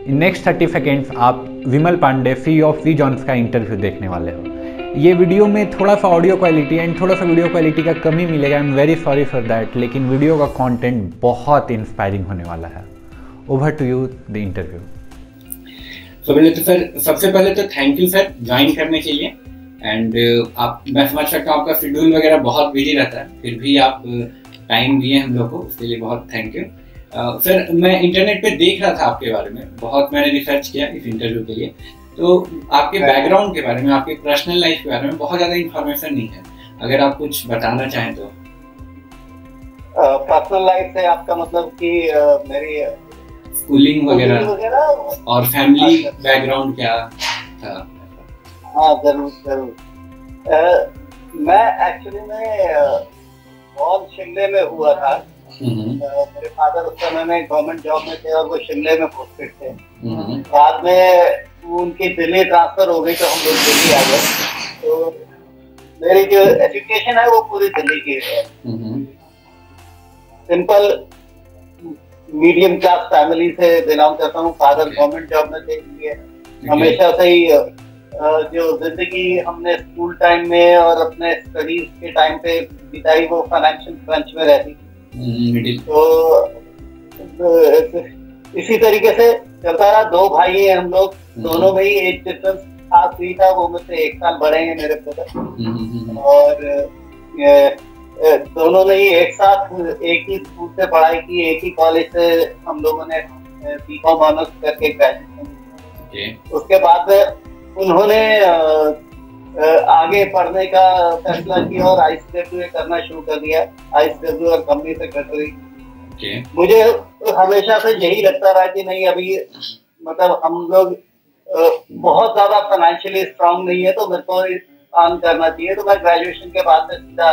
Next 30 seconds आप विमल पांडे फी of we Johns का interview देखने वाले हो। ये वीडियो में थोड़ा सा ऑडियो क्वालिटी एंड थोड़ा सा वीडियो क्वालिटी का कमी मिलेगा, I am very sorry for that, लेकिन वीडियो का कंटेंट बहुत इंस्पायरिंग होने वाला है। Over to you the interview. तो सर सबसे पहले तो थैंक यू सर ज्वाइन करने के लिए। एंड आप, मैं समझ सकता हूँ आपका शेड्यूल वगैरह बहुत बिजी रहता है, फिर भी आप टाइम दिए हम लोग को, उसके लिए बहुत थैंक यू। सर मैं इंटरनेट पे देख रहा था आपके बारे में, बहुत मैंने रिसर्च किया इस इंटरव्यू के लिए, तो आपके बैकग्राउंड के बारे में, आपके पर्सनल लाइफ के बारे में बहुत ज़्यादा इंफॉर्मेशन नहीं है, अगर आप कुछ बताना चाहें तो। पर्सनल लाइफ से आपका मतलब कि मेरी स्कूलिंग वगैरह और फैमिली बैकग्राउंड क्या था? हाँ जरूर जरूर। मैं एक्चुअली में बहुत शिमले में हुआ था। मेरे फादर उस समय में गवर्नमेंट जॉब में थे और वो शिमले में पोस्टेड थे। बाद में उनकी दिल्ली ट्रांसफर हो गई तो हम लोग दिल्ली आ गए। तो मेरी जो एजुकेशन है वो पूरी दिल्ली की है। सिंपल मीडियम क्लास फैमिली से बिलोंग करता हूँ। फादर गवर्नमेंट जॉब में थे, इसलिए हमेशा से ही जो जिंदगी हमने स्कूल टाइम में और अपने स्टडीज के टाइम पे बिताई वो फाइनेंशियल क्रंच में रहती। तो इसी तरीके से चलता रहा। दो भाई हैं हम लोग, दोनों में ही एज डिफरेंस खास हुई था, वो मुझसे 1 साल बड़े हैं मेरे ब्रदर। और दोनों ने ही एक साथ एक ही स्कूल से पढ़ाई की, एक ही कॉलेज से हम लोगों ने बीकॉम ऑनर्स करके ग्रेजुएशन। उसके बाद उन्होंने आगे पढ़ने का फैसला किया और ICWA करना शुरू कर दिया। ICWA और कंपनी सेक्रेटरी। मुझे हमेशा से यही लगता रहा कि नहीं, अभी मतलब हम लोग बहुत ज्यादा फाइनेंशियली स्ट्रांग नहीं है, तो मेरे को काम करना चाहिए। तो मैं ग्रेजुएशन के बाद में सीधा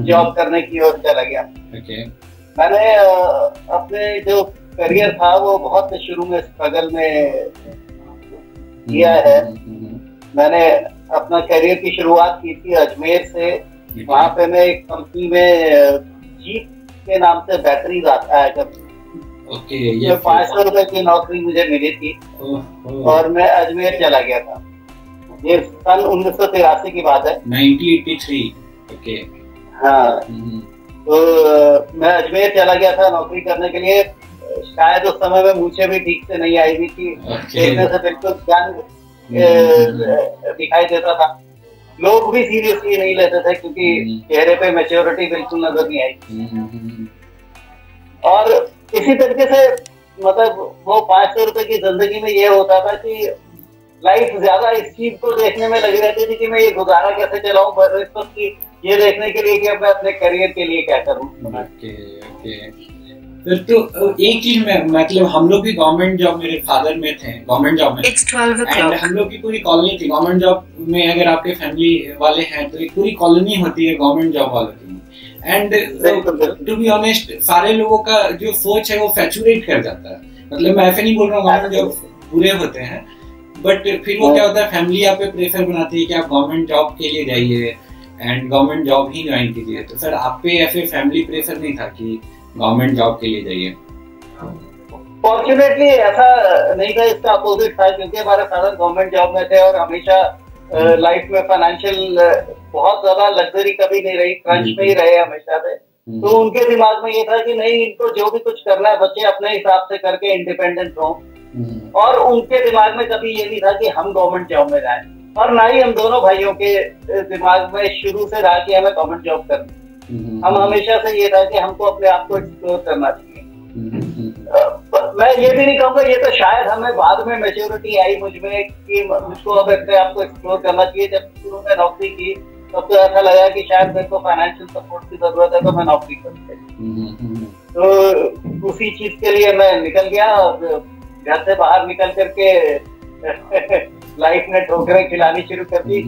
जॉब करने की ओर चला गया। मैंने अपने जो करियर था वो बहुत शुरू में स्ट्रगल में किया है। मैंने अपना करियर की शुरुआत की थी अजमेर से। वहाँ पे मैं एक कंपनी में जीप के नाम से बैटरी आता है, जब 500 रुपए की नौकरी मुझे मिली थी और मैं अजमेर चला गया था। ये सन 1983 की बात है, 1983। हाँ, तो मैं अजमेर चला गया था नौकरी करने के लिए। शायद उस समय में मुझे भी ठीक से नहीं आई हुई थी, देखने से बिल्कुल यंग दिखाई देता था। लोग भी सीरियसली नहीं लेते थे क्योंकि चेहरे पे मैच्योरिटी बिल्कुल नजर नहीं आई। और इसी तरीके से मतलब वो 500 रुपए की जिंदगी में ये होता था कि लाइफ ज्यादा इस चीज को देखने में लगी रहती थी कि मैं ये गुजारा कैसे चलाऊं, बस ये देखने के लिए कि मैं अपने करियर के लिए क्या करूं। तो एक चीज में मतलब हम लोग भी गवर्नमेंट जॉब, मेरे फादर में थे गवर्नमेंट जॉब में, एंड हम लोग की पूरी कॉलोनी थी गवर्नमेंट जॉब में। अगर आपके फैमिली वाले हैं तो एक पूरी कॉलोनी होती है गवर्नमेंट जॉब वालों की। एंड टू बी ऑनेस्ट, सारे लोगों का जो सोच है वो सैचुरेट कर जाता है। मतलब मैं ऐसे नहीं बोल रहा हूँ गवर्नमेंट जॉब बुरे होते हैं, बट फिर वो क्या होता है, फैमिली आप पे प्रेशर बनाती है कि आप गवर्नमेंट जॉब के लिए जाइए and government job he join कीजिए। तो सर आप पे ऐसे फैमिली प्रेशर नहीं था कि गवर्नमेंट जॉब के लिए जाइए? फॉर्चुनेटली ऐसा नहीं था, इसका अपोजिट था, क्योंकि हमारे फादर गवर्नमेंट जॉब में थे और हमेशा लाइफ में फाइनेंशियल बहुत ज्यादा लग्जरी कभी नहीं रही, क्रंच में ही रहे हमेशा से। तो उनके दिमाग में ये था कि नहीं, इनको जो भी कुछ करना है बच्चे अपने हिसाब से करके इंडिपेंडेंट हो। और उनके दिमाग में कभी ये नहीं था कि हम गवर्नमेंट जॉब में जाएं, और ना ही हम दोनों भाइयों के दिमाग में शुरू से रहा कि हमें गवर्नमेंट जॉब करनी। हम हमेशा से ये था कि हमको अपने आप को एक्सप्लोर करना चाहिए। मैं ये भी नहीं कहूँगा, ये तो शायद हमें बाद में मैच्योरिटी आई मुझ में कि मुझको अब अपने आप को एक्सप्लोर करना चाहिए। जब शुरू में नौकरी की तब तो ऐसा लगा कि शायद मेरे को फाइनेंशियल सपोर्ट की जरूरत है, तो मैं नौकरी करूँ। तो उसी चीज के लिए मैं निकल गया और घर से बाहर निकल करके लाइफ ने ठोकरें खिलानी शुरू कर दी।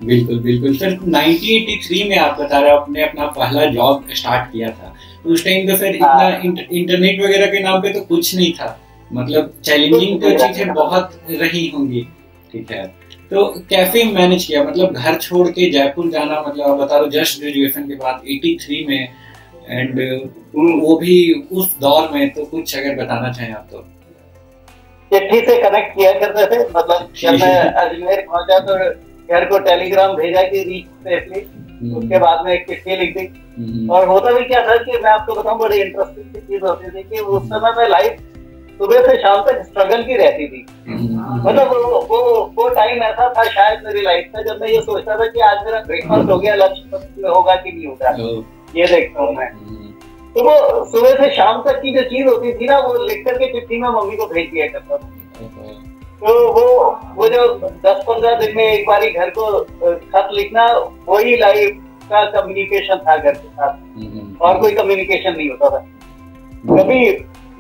बिल्कुल बिल्कुल सर, 1983 में आप बता रहे हो आपने अपना पहला जॉब स्टार्ट किया था, तो उस टाइम तो फिर इतना इंटरनेट वगैरह के नाम पे तो कुछ नहीं था, मतलब चैलेंजिंग तो चीजें बहुत रही होंगी, ठीक है। तो कैसे मैनेज किया, मतलब घर छोड़ के जयपुर जाना, मतलब आप बता रहे हो जस्ट ग्रेजुएशन के बाद 83 में, एंड वो भी उस दौर में, तो कुछ अगर बताना चाहें आप तो। चिट्ठी से कनेक्ट किया करते थे। मतलब जब मैं अजमेर पहुंचा तो घर को टेलीग्राम भेजा कि रीच सेफली, उसके बाद में एक चिट्ठी लिख दी। और होता भी क्या था कि मैं आपको बताऊं, बड़ी इंटरेस्टिंग चीज होती थी कि उस समय में लाइफ सुबह से शाम तक स्ट्रगल की रहती थी। मतलब वो टाइम ऐसा था शायद मेरी लाइफ का जब मैं ये सोचता था कि आज मेरा ब्रेकफास्ट हो गया, लंच होगा कि नहीं होगा, ये देखता हूँ मैं। तो वो सुबह से शाम तक की जो चीज होती थी ना, वो लिख करके चिट्ठी में मम्मी को भेज दिया करता था। तो वो जो 10-15 दिन में एक बारी घर को खत लिखना, वही लाइफ का कम्युनिकेशन था घर के साथ, और कोई कम्युनिकेशन नहीं होता था। कभी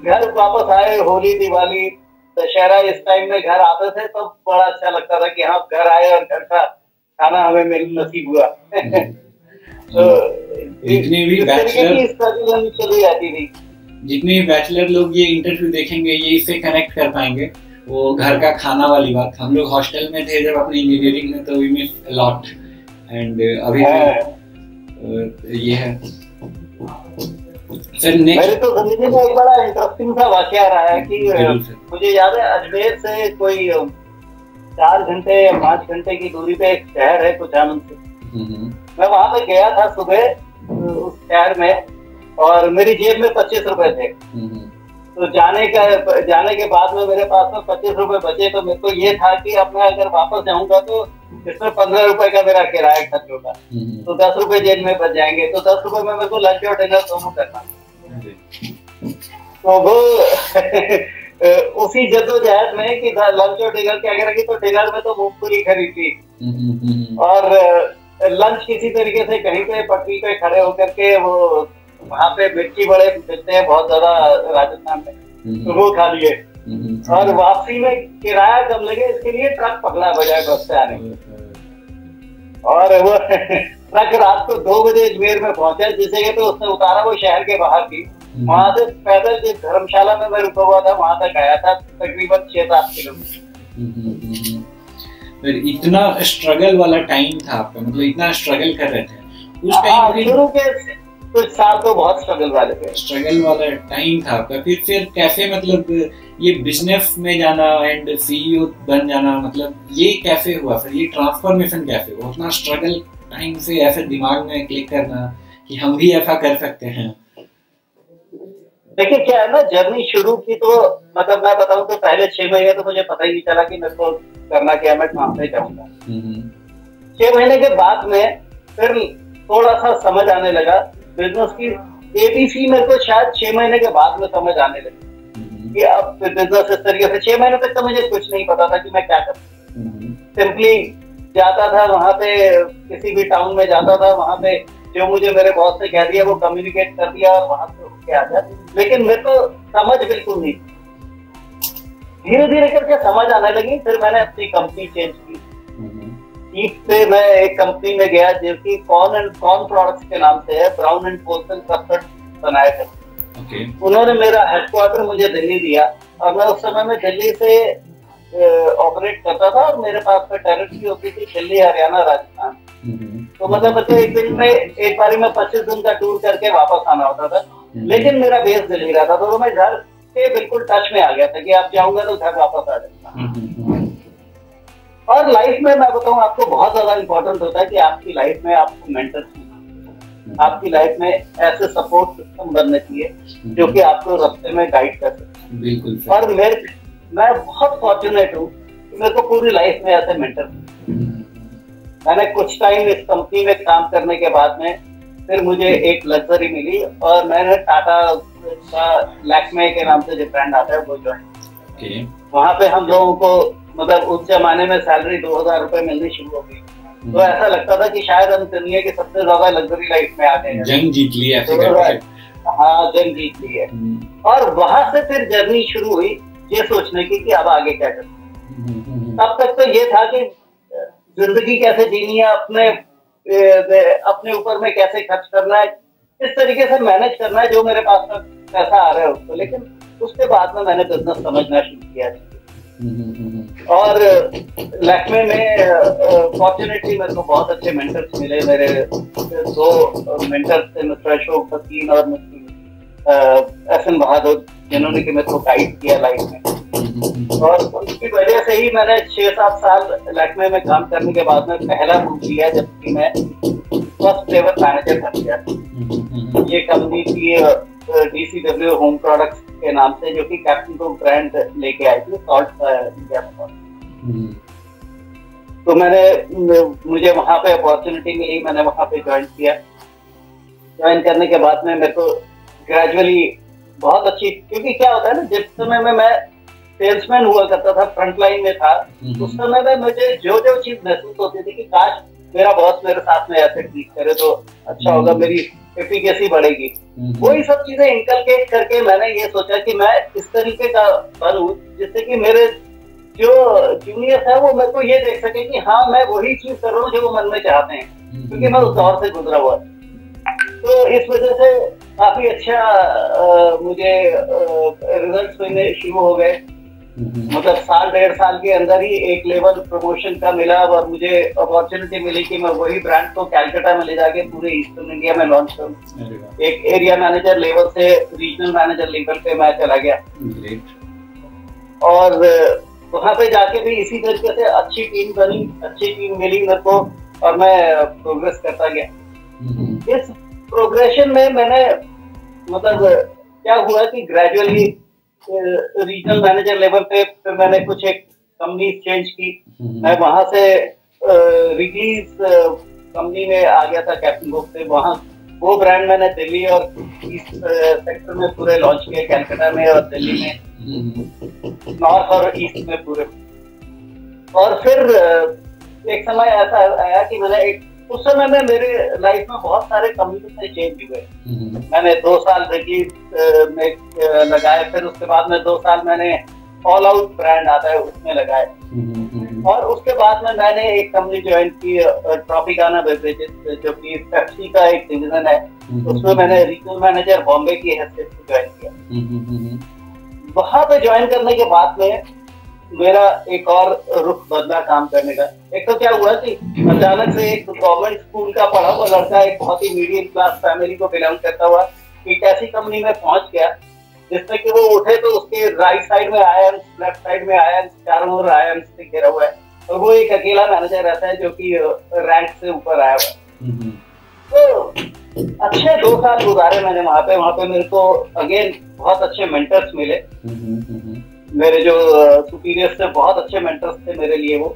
घर वापस आए, होली दिवाली दशहरा इस टाइम में घर आते थे तो बड़ा अच्छा लगता था कि हाँ घर आए और घर का खाना हमें मिल नसीब हुआ। तो जितने भी बैचलर लोग ये इंटरव्यू देखेंगे ये इससे कनेक्ट कर पाएंगे। वो घर का खाना वाली बात, हम लोग हॉस्टल में थे जब अपनी इंजीनियरिंग में, तो we miss a lot. And अभी ये है सर। मेरी तो जिंदगी में एक बड़ा इंटरेस्टिंग सा वाकया रहा है कि मुझे याद है अजमेर से कोई 4 घंटे या 5 घंटे की दूरी पे एक शहर है कुचामन से। मैं वहां पे गया था सुबह उस शहर में, और मेरी जेब में 25 रुपए थे। तो जाने के बाद में मेरे पास में 25 रुपए बचे, तो मेरे को ये था कि अब मैं अगर वापस जाऊंगा तो इसमें 15 रुपए का मेरा किराया खर्च होगा, तो 10 रुपए जेब में बच जाएंगे। तो 10 रुपए में मेरे को लंच और डिनर दोनों करना। तो वो उसी जद्दोजहद में कि लंच और डिनर क्या करेंगे, तो डिनर में तो मूंगफली खरीदी और लंच किसी तरीके से कहीं पे पटरी पे खड़े होकर के, वो वहाँ पे मिर्ची बड़े मिलते हैं बहुत ज्यादा राजस्थान में, तो वो खा लिए। और वापसी में किराया कम लगे इसके लिए ट्रक पकड़ा बजाय बस से आने। और वो ट्रक रात को 2 बजे अजमेर में पहुंचा, जिस जगह पे उसने उतारा वो शहर के बाहर थी। वहां से पैदल जिस धर्मशाला में मैं रुका हुआ था वहां तक आया था, तकरीबन 6-7 किलोमीटर। इतना स्ट्रगल वाला टाइम था आपका, मतलब इतना स्ट्रगल कर रहे थे उस टाइम? शुरू के कुछ साल तो बहुत स्ट्रगल वाले थे। स्ट्रगल वाला टाइम था आपका। फिर कैसे, मतलब ये बिजनेस में जाना एंड सीईओ बन जाना, मतलब ये कैसे हुआ? फिर ये ट्रांसफॉर्मेशन कैसे हुआ? उतना स्ट्रगल टाइम से ऐसे दिमाग में क्लिक करना कि हम भी ऐसा कर सकते हैं। देखिए क्या है ना, जर्नी शुरू की तो मतलब मैं बताऊं तो पहले 6 महीने तो मुझे पता ही नहीं चला कि मेरे को करना क्या है, मैं कहाँ से जाऊंगा। 6 महीने के बाद में फिर थोड़ा सा समझ आने लगा बिजनेस की एबीसी। मेरे को शायद 6 महीने के बाद में समझ आने लगी कि अब बिजनेस इस तरीके से। 6 महीने तक तो मुझे कुछ नहीं पता था कि मैं क्या करूँ। सिंपली जाता था वहां पे, किसी भी टाउन में जाता था, वहां पे जो मुझे मेरे बॉस ने कह दिया वो कम्युनिकेट कर दिया और वहां से उठ के आ गया। लेकिन मेरे को समझ बिल्कुल नहीं। धीरे धीरे करके समझ आने लगी। फिर मैंने अपनी कंपनी चेंज की। ईस्ट से मैं एक कंपनी में गया जिसकी कॉर्न एंड कॉर्न प्रोडक्ट्स के नाम से है, ब्राउन एंड पोल्सन कस्टर्ड बनाए थे। उन्होंने मेरा हेडक्वार्टर मुझे दिल्ली दिया और मैं उस समय में दिल्ली से ऑपरेट करता था और मेरे पास में टेरिटरी होती थी दिल्ली, हरियाणा, राजस्थान। तो मतलब एक दिन में एक बारी में 25 दिन का टूर करके वापस आना होता था। लेकिन मेरा बेस दिल्ली रहता था, तो मैं घर से बिल्कुल टच में आ गया था कि आप जाऊंगा तो घर वापस आ जाऊंगा। और लाइफ में मैं बताऊं आपको बहुत ज्यादा इंपॉर्टेंट होता है कि आपकी लाइफ में आपको मेंटर, आपकी लाइफ में ऐसे सपोर्ट सिस्टम बनने चाहिए जो कि आपको रास्ते में गाइड कर सके। बिल्कुल। और मैं बहुत फॉर्चुनेट हूँ कि मेरे को पूरी लाइफ में ऐसे मेंटर। मैंने कुछ टाइम इस कंपनी में काम करने के बाद में फिर मुझे एक लग्जरी मिली और मैंने टाटा का लैक्मे के नाम से जो ब्रांड आता है वो ज्वाइन। वहाँ पे हम लोगों को मतलब उस जमाने में सैलरी 2000 रुपए मिलनी शुरू हो गई। तो ऐसा लगता था कि शायद हम दुनिया की सबसे ज्यादा लग्जरी लाइफ में आ गए हैं, जंग जीत ली है। हाँ, जंग जीत ली है। और वहां से फिर जर्नी शुरू हुई ये सोचने की कि अब आगे क्या करना। तब तक तो ये था कि जिंदगी कैसे जीनी है, अपने ऊपर में कैसे खर्च करना है, इस तरीके से मैनेज करना है जो मेरे पास में पैसा आ रहा है उसको। लेकिन उसके बाद में मैंने बिजनेस समझना शुरू किया और लैक्मे में फॉर्चुनेटली मेरे को बहुत अच्छे मेंटर्स मिले। मेरे 2 मेंटर्स थे, मिस्टर अशोक फकीन और मिस्टर एस एन बहादुर, जिन्होंने कि मेरे को गाइड किया लाइफ में। और उनकी वजह से ही मैंने 6-7 साल लैक्मे में काम करने के बाद में पहला मूव लिया, जबकि मैं फर्स्ट लेवल मैनेजर बन गया। ये कंपनी थी DCW होम प्रोडक्ट्स के नाम से, जो कि कैप्टन कुक ब्रांड लेके आई थी, सॉल्ट का इंडिया में। तो मुझे वहाँ पे अपॉर्चुनिटी मिली, मैंने वहाँ पे ज्वाइन किया। ज्वाइन करने के बाद में मेरे को ग्रेजुअली बहुत अच्छी, क्योंकि क्या होता है ना, जिस समय में मैं सेल्समैन हुआ करता था, फ्रंट लाइन में था, उस समय में मुझे जो जो चीज महसूस होती थी कि काश मेरा बॉस मेरे साथ में ऐसे ट्रीट करे तो अच्छा होगा, मेरी एफिशिएंसी बढ़ेगी। वही सब चीजें इनकलकेट करके मैंने ये सोचा कि मैं इस तरीके का बनूं जिससे कि मेरे जो जूनियर्स है वो मेरे को ये देख सके कि हाँ मैं वही चीज कर रहा हूँ जो वो मन में चाहते हैं, क्योंकि मैं उस दौर से गुजरा हुआ। तो इस वजह से काफी अच्छा मुझे रिजल्ट्स मिलने शुरू हो गए। मतलब 1.5 साल के अंदर ही एक लेवल प्रमोशन का मिला और मुझे अपॉर्चुनिटी मिली कि मैं वही ब्रांड को कैलकाटा में ले जाके पूरे ईस्टर्न इंडिया में लॉन्च करूं। एक एरिया मैनेजर लेवल से रीजनल मैनेजर लेवल पे मैं चला गया और वहां पे जाके भी इसी तरीके से अच्छी टीम बनी, अच्छी टीम मिली मेरे को और मैं प्रोग्रेस करता गया। इस प्रोग्रेशन में मैंने मतलब क्या हुआ कि ग्रेजुअली रीजनल मैनेजर लेवल पे फिर मैंने कुछ एक कंपनी चेंज की। मैं वहां से रिलीज कंपनी में आ गया था कैप्टन कुक से। वहां वो ब्रांड मैंने दिल्ली और ईस्ट सेक्टर में पूरे लॉन्च किए, कैलकाटा में और दिल्ली में, नॉर्थ और ईस्ट में पूरे। और फिर एक समय ऐसा आया कि मैंने उस समय में मेरे लाइफ में बहुत सारे कंपनी चेंज हुए। मैंने 2 साल रिलीज में लगाए, फिर उसके बाद में 2 साल मैंने ऑल आउट ब्रांड आता है उसमें लगाए, और उसके बाद में मैंने एक कंपनी ज्वाइन की ट्रॉपिकाना बेवरेजेस, जो कि पेप्सी का एक डिवीजन है। उसमें मैंने रीजनल मैनेजर बॉम्बे की हैसियत से ज्वाइन किया। वहां पे ज्वाइन करने के बाद में मेरा एक और रुख बदला काम करने का। एक तो क्या हुआ कि अचानक से एक गवर्नमेंट स्कूल का पढ़ा हुआ लड़का, एक बहुत ही मीडियम क्लास फैमिली को बिलोंग करता हुआ, एक ऐसी कंपनी में पहुंच गया जिसमें कि वो उठे तो उसके राइट साइड में आईएम्स, लेफ्ट साइड में आईएम्स, चारों ओर आईएम्स से घिरा हुआ है, और वो एक अकेला मैनेजर रहता है जो कि रैंक से ऊपर आया हुआ है। तो अच्छे 2 साल गुजारे मैंने वहां पे मेरे को अगेन बहुत अच्छे मेंटर्स मिले। मेरे जो सुपीरियर्स थे बहुत अच्छे मेंटर्स थे मेरे लिए वो।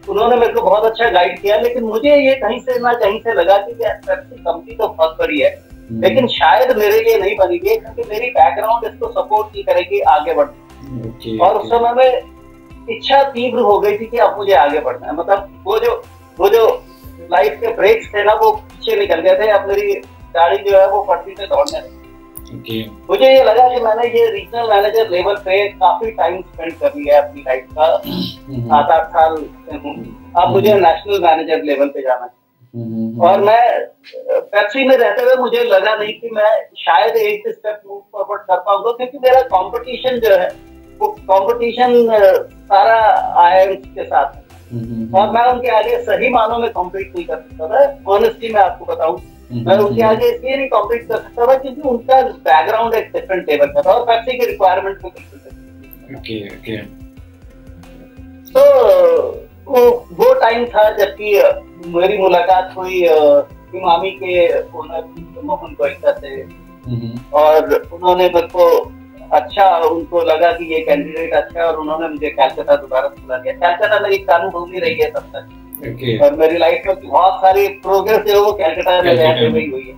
उन्होंने मेरे को बहुत अच्छा गाइड किया, लेकिन मुझे ये कहीं से ना कहीं से लगा कि पेप्सी कंपनी तो बहुत बड़ी है, लेकिन शायद मेरे लिए नहीं बनी है, क्योंकि मेरी बैकग्राउंड इसको सपोर्ट नहीं करेगी आगे बढ़ने। और उस समय में इच्छा तीव्र हो गई थी कि अब मुझे आगे बढ़ना है। मतलब वो जो लाइफ के ब्रेक्स थे ना वो पीछे निकल गए थे, अब मेरी गाड़ी जो है वो पटरी पे दौड़ने लगी। मुझे ये लगा कि मैंने ये रीजनल मैनेजर लेवल पे काफी टाइम स्पेंड कर लिया है अपनी लाइफ का, 7-8 साल से हूँ। अब मुझे नेशनल मैनेजर लेवल पे जाना है। और मैं पेप्सी में रहते हुए मुझे लगा नहीं कि मैं शायद एक स्टेप मूव फॉरवर्ड कर पाऊंगा, क्योंकि मेरा कंपटीशन जो है वो कंपटीशन सारा आईआईएम्स के साथ है, और मैं उनके आगे सही मानों में कॉम्पीट नहीं कर सकता था। ऑनेस्टली मैं आपको बताऊं, मैं उनके आगे इसलिए नहीं कॉम्पीट कर सकता था क्योंकि उनका बैकग्राउंड एक डिफरेंट लेवल का था और पेप्सी की रिक्वायरमेंट भी डिफरेंट। तो वो टाइम था जबकि मेरी मुलाकात हुई इमामी के ओनर मोहन गोइंका से, और उन्होंने मेरे को अच्छा, उनको लगा कि ये कैंडिडेट अच्छा है, और उन्होंने मुझे कैलकाटा दोबारा बुला दिया। कैलकाटा मेरी कानून भूमि रही है तब तक, और मेरी लाइफ में बहुत सारी प्रोग्रेस है वो कैलकाटा में रहते हुए हुई है।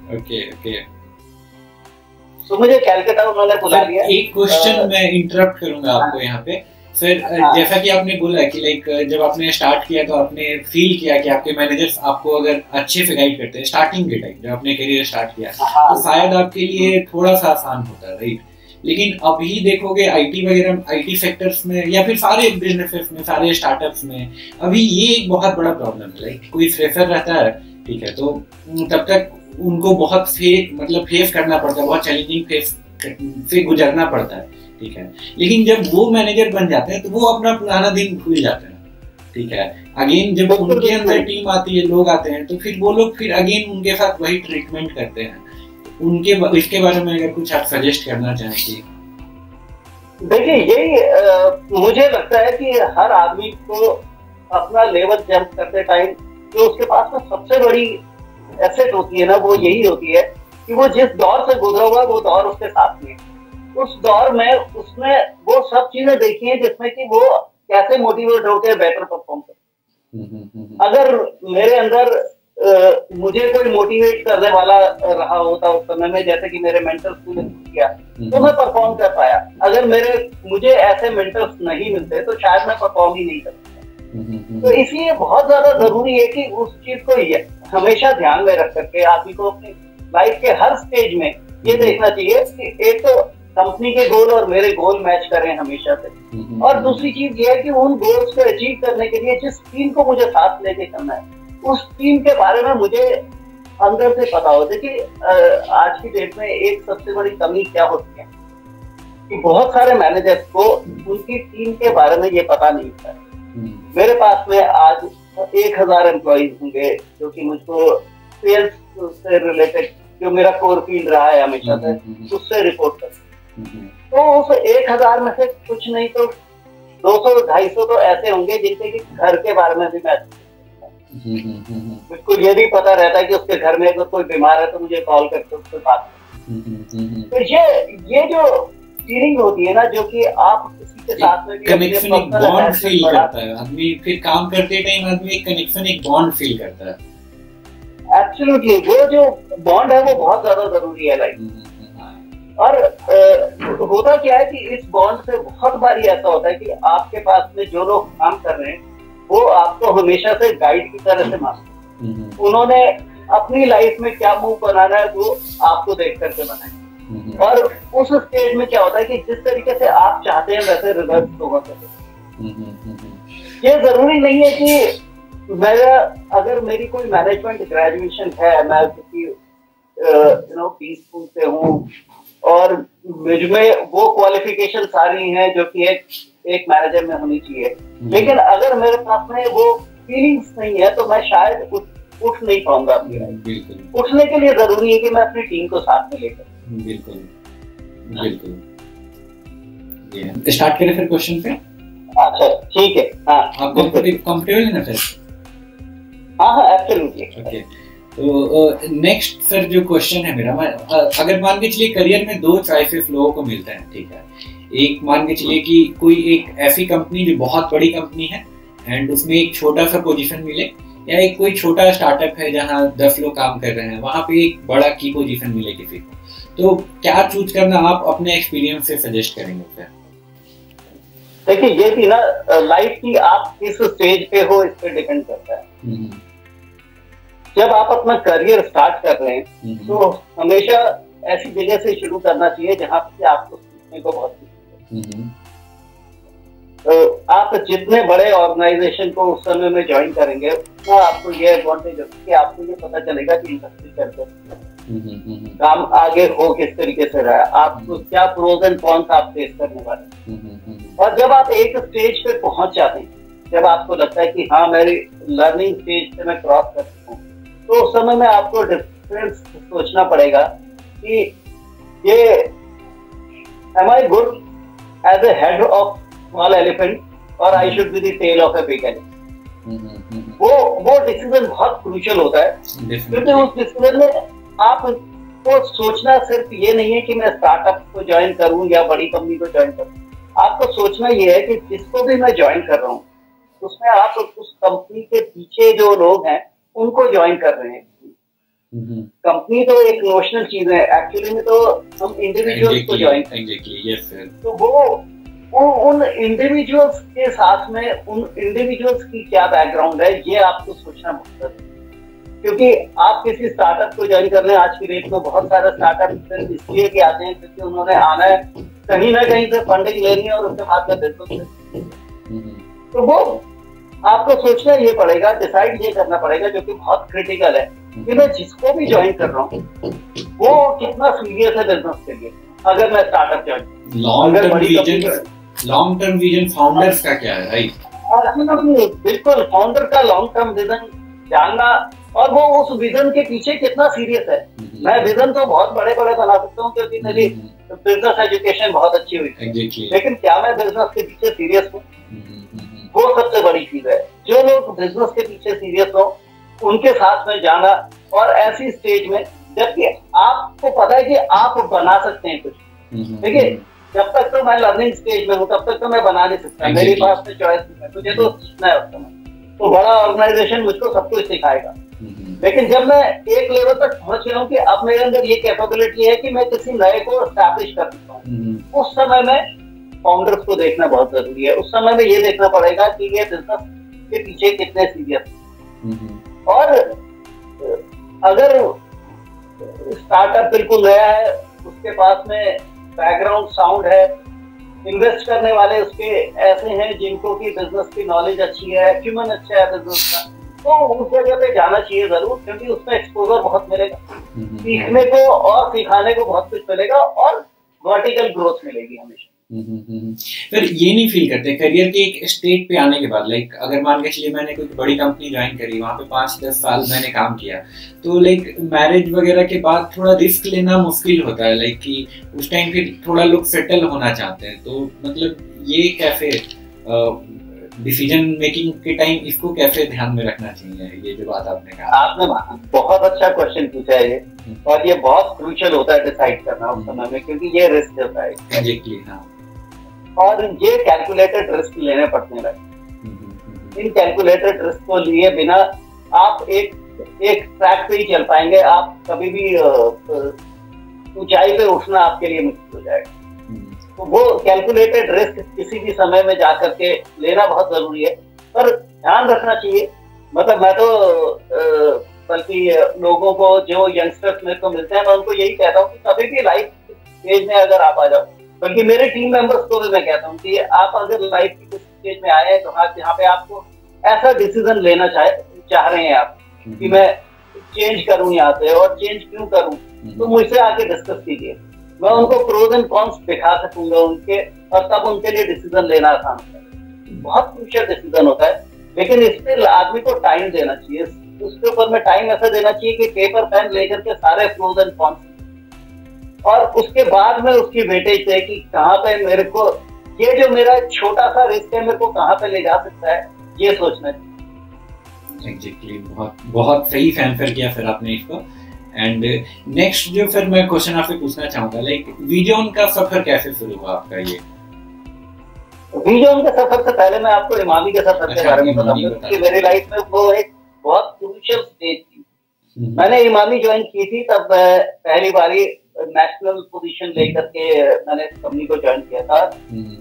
तो मुझे कैलकाटा उन्होंने बुला लिया। एक क्वेश्चन मैं इंटरप्ट करूंगा आपको यहाँ पे सर। जैसा कि आपने बोला कि लाइक जब आपने स्टार्ट किया तो आपने फील किया कि आपके मैनेजर्स आपको अगर अच्छे से गाइड करते हैं स्टार्टिंग के टाइम जब आपने करियर स्टार्ट किया, तो शायद आपके लिए थोड़ा सा आसान होता है, राइट? लेकिन अभी देखोगे आईटी वगैरह, आईटी सेक्टर्स में या फिर सारे बिजनेसेस में, सारे स्टार्टअप्स में अभी ये एक बहुत बड़ा प्रॉब्लम है। लाइक कोई फ्रेशर रहता है, ठीक है, तो तब तक उनको बहुत फेस करना पड़ता है, बहुत चैलेंजिंग फेस से गुजरना पड़ता है, ठीक है। लेकिन जब वो मैनेजर बन जाते हैं तो वो अपना पुराना दिन भूल जाते हैं, ठीक है। अगेन जब उनके अंदर टीम आती है, लोग आते हैं, तो फिर वो लोग फिर अगेन उनके साथ वही ट्रीटमेंट करते हैं। इसके बारे में अगर कुछ आप सजेस्ट करना चाहेंगे? देखिए यही मुझे लगता है कि हर आदमी को अपना लेवल जंप करते टाइम जो उसके पास में सबसे बड़ी एसेट होती है ना, वो यही होती है कि वो जिस दौर से गुजरा हुआ वो दौर उसके साथ में, उस दौर में उसने वो सब चीजें देखी हैं जिसमें कि वो कैसे मोटिवेट होकर बेटर परफॉर्म करे। अगर मेरे अंदर मुझे कोई मोटिवेट करने वाला रहा होता उस समय में, जैसे कि मेरे मेंटर्स ने किया, तो मैं परफॉर्म कर पाया। अगर मुझे ऐसे मेंटर्स नहीं मिलते तो शायद मैं परफॉर्म ही नहीं कर सकता। तो इसलिए बहुत ज्यादा जरूरी है कि उस चीज को हमेशा ध्यान में रख करके आदमी को अपनी लाइफ के हर स्टेज में ये देखना चाहिए कि एक तो कंपनी के गोल और मेरे गोल मैच करें हमेशा से, और दूसरी चीज ये है कि उन गोल्स को अचीव करने के लिए जिस टीम को मुझे साथ लेके करना है उस टीम के बारे में मुझे अंदर से पता हो। देखिए आज की डेट में एक सबसे बड़ी कमी क्या होती है कि बहुत सारे मैनेजर्स को उनकी टीम के बारे में ये पता नहीं होता है। मेरे पास में आज 1000 एम्प्लॉइज होंगे जो कि मुझको सेल्स से रिलेटेड, जो मेरा कोर फील्ड रहा है हमेशा से, उससे रिपोर्ट करते। तो उस 1000 में से कुछ नहीं तो 200-250 तो ऐसे होंगे जिनके कि घर के बारे में भी मैं मुझको ये भी पता रहता है कि उसके घर में अगर कोई बीमार है तो मुझे कॉल करके उससे बात। तो ये जो फीलिंग होती है ना, जो कि आप किसी के साथ में कनेक्शन, एक बॉन्ड फील करता है आदमी, फिर काम करते टाइम आदमी एक कनेक्शन, एक बॉन्ड फील करता है। एब्सोल्युटली, वो जो बॉन्ड है वो बहुत ज्यादा जरूरी है लाइफ। और होता क्या है कि इस बॉन्ड से बहुत बारी ऐसा होता है कि आपके पास में जो लोग काम कर रहे हैं वो आपको हमेशा से गाइड की तरह से मानते। उन्होंने अपनी लाइफ में क्या मूव बनाना है वो आपको देख करके बनाए, और उस स्टेज में क्या होता है कि जिस तरीके से आप चाहते हैं वैसे रिजल्ट होगा। ये जरूरी नहीं है कि अगर मेरी कोई मैनेजमेंट ग्रेजुएशन है, मैं किसी पी स्कूल से हूँ और मुझमें वो क्वालिफिकेशन सारी हैं जो कि एक मैनेजर में होनी चाहिए, लेकिन अगर मेरे पास में वो फीलिंग्स नहीं है तो मैं शायद उठ नहीं पाऊंगा अपनी लाइफ। उठने के लिए जरूरी है कि मैं अपनी टीम को साथ में लेकर। बिल्कुल बिल्कुल। स्टार्ट करें फिर क्वेश्चन पे। अच्छा ठीक है। हाँ, आप कंफर्टेबल है ना फिर? हाँ एब्सोल्युटली। ओके, तो नेक्स्ट सर जो क्वेश्चन है मेरा, अगर मान के चलिए करियर में 2 चॉइसेस लोगों को मिलते हैं, ठीक है। एक मान के चलिए कि कोई एक ऐसी कंपनी जो बहुत बड़ी कंपनी है एंड उसमें एक छोटा सा पोजीशन मिले, या एक कोई छोटा स्टार्टअप है जहाँ 10 लोग काम कर रहे हैं, वहां पे एक बड़ा की पोजीशन मिले किसी को, तो क्या चूज करना आप अपने एक्सपीरियंस से सजेस्ट करेंगे फिर? देखिए ये भी ना लाइफ की आप किस स्टेज पे हो इस पे डिपेंड करता है। जब आप अपना करियर स्टार्ट कर रहे हैं तो हमेशा ऐसी जगह से शुरू करना चाहिए जहाँ पे आपको सीखने को बहुत तो आप जितने बड़े ऑर्गेनाइजेशन को उस समय में ज्वाइन करेंगे उतना आपको ये एडवांटेज होगा कि आपको ये पता चलेगा कि इंडस्ट्री कैसे काम आगे हो किस तरीके से रहा है, आपको क्या प्रोज एंड कॉन्स आप फेस करने वाले। और जब आप एक स्टेज पे पहुंच जाते हैं, जब आपको लगता है कि हाँ मेरी लर्निंग स्टेज से मैं क्रॉस कर चुका हूँ, तो उस समय में आपको डिफरेंस सोचना पड़ेगा कि ये am I good as a head of small elephant or I should be the tail of a big elephant। वो डिसीजन बहुत क्रूशियल होता है, क्योंकि उस डिसीजन में आपको सोचना सिर्फ ये नहीं है कि मैं स्टार्टअप को ज्वाइन करूं या बड़ी कंपनी को ज्वाइन करूं। आपको सोचना ये है कि जिसको भी मैं ज्वाइन कर रहा हूँ उसमें आप उस कंपनी के पीछे जो लोग हैं उनको ज्वाइन कर रहे हैं। कंपनी तो एक नोशनल चीज है, एक्चुअली में तो हम इंडिविजुअल्स को ज्वाइन तो वो उन इंडिविजुअल्स के साथ में उन इंडिविजुअल्स की क्या बैकग्राउंड है ये आपको सोचना बहुत जरूरी है। क्योंकि आप किसी स्टार्टअप को ज्वाइन करने, आज की डेट में बहुत सारे स्टार्टअप इसलिए के आते हैं क्योंकि उन्होंने आना है, कहीं ना कहीं से फंडिंग लेनी है और उसके बाद में बिजनेस। तो वो आपको सोचना ये पड़ेगा, डिसाइड ये करना पड़ेगा, जो कि बहुत क्रिटिकल है कि मैं जिसको भी ज्वाइन कर रहा हूँ वो कितना सीरियस है बिजनेस के लिए। अगर मैं startup join, long term vision founders का क्या है, राइट? बिल्कुल, फाउंडर का लॉन्ग टर्म विजन जानना और वो उस विजन के पीछे कितना सीरियस है। मैं विजन तो बहुत बड़े बड़े बना सकता हूँ क्योंकि मेरी बिजनेस एजुकेशन बहुत अच्छी हुई exactly. लेकिन क्या मैं बिजनेस के पीछे सीरियस हूँ? वो सबसे बड़ी चीज है। जो लोग बिजनेस के पीछे सीरियस हो उनके साथ में जाना, और ऐसी स्टेज में जबकि आपको पता है कि आप बना सकते हैं कुछ। देखिए, जब तक तो मैं लर्निंग स्टेज में हूँ तब तक तो मैं बना नहीं सकता, मेरे पास में चॉइस नहीं है, मुझे तो सीखना है उस समय। तो बड़ा ऑर्गेनाइजेशन मुझको सब कुछ सिखाएगा। लेकिन जब मैं एक लेवल तक पहुंच गया हूँ कि अब मेरे अंदर ये कैपेबिलिटी है कि मैं किसी नए को एस्टैब्लिश कर सकता हूँ, उस समय में फाउंडर्स को देखना बहुत जरूरी है। उस समय में ये देखना पड़ेगा कि ये बिजनेस के पीछे कितने सीरियस है। और अगर स्टार्टअप बिल्कुल नया है, उसके पास में बैकग्राउंड साउंड है, इन्वेस्ट करने वाले उसके ऐसे हैं जिनको की बिजनेस की नॉलेज अच्छी है, एक्यूमेन अच्छा है बिजनेस का, तो उस जगह पे जाना चाहिए जरूर, क्योंकि उसमें एक्सपोजर बहुत मिलेगा, सीखने को और सिखाने को बहुत कुछ मिलेगा, और वर्टिकल ग्रोथ मिलेगी हमेशा। फिर ये नहीं फील करते करियर के एक स्टेट पे आने के बाद, लाइक अगर मान के चलिए मैंने कोई बड़ी कंपनी ज्वाइन करी, वहाँ पे 5-10 साल मैंने काम किया, तो लाइक मैरिज वगैरह के बाद थोड़ा रिस्क लेना मुश्किल होता है, लाइक कि उस टाइम पे थोड़ा लोग सेटल होना चाहते हैं, तो मतलब ये कैसे डिसीजन मेकिंग के टाइम इसको कैसे ध्यान में रखना चाहिए, ये जो बात आपने कहा? आपने बहुत अच्छा क्वेश्चन पूछा है ये, और ये बहुत क्रूशियल होता है डिसाइड करना उस समय में, क्योंकि ये रिस्क होता है। एग्जैक्टली, हाँ। और ये कैलकुलेटेड रिस्क लेने पड़ते हैं। इन कैलकुलेटेड रिस्क को लिए बिना आप एक ट्रैक पे ही चल पाएंगे, आप कभी भी ऊंचाई पे उठना आपके लिए मुश्किल हो जाएगा। तो वो कैलकुलेटेड रिस्क किसी भी समय में जाकर के लेना बहुत जरूरी है, पर ध्यान रखना चाहिए। मतलब मैं तो बल्कि लोगों को, जो यंगस्टर्स मेरे को मिलते हैं, मैं उनको यही कहता हूँ कि कभी भी लाइफ स्टेज में अगर आप आ जाओ, बल्कि मेरे टीम मेंबर्स को भी मैं कहता हूँ कि आप अगर लाइफ की किस स्टेज में आए हैं तो जहाँ पे आपको ऐसा डिसीजन लेना चाह रहे हैं आप कि मैं चेंज करूँ यहाँ से, और चेंज क्यों करूँ, तो मुझसे आके डिस्कस कीजिए। मैं उनको प्रोज एंड कॉन्स दिखा सकूंगा उनके, और तब उनके लिए डिसीजन लेना आसान होता है। बहुत क्रूशियल डिसीजन होता है, लेकिन इस पे आदमी को टाइम देना चाहिए। उसके ऊपर में टाइम ऐसा देना चाहिए कि पेपर पेन लेकर के सारे प्रोज एंड कॉन्स, और उसके बाद में उसकी वेटेज दे कि कहाँ पे मेरे को ये जो मेरा छोटा सा रिस्क है मेरे को कहाँ पे ले जा सकता है, ये सोचना चाहिए। एग्जैक्टली, बहुत सही आंसर किया फिर आपने इसको। एंड नेक्स्ट जो फिर मैं क्वेश्चन आपसे पूछना चाहूंगा, लाइक वीजन का सफर कैसे शुरू हुआ आपका? ये वीजन के सफर से पहले मैं आपको इमामी के सफर के बारे में बताऊंगा, क्योंकि मेरी लाइफ में वो एक बहुत क्रूशियल स्टेज थी। मैंने इमामी ज्वाइन की थी, तब पहली बारी नेशनल पोजीशन लेकर के मैंने कंपनी को ज्वाइन किया था,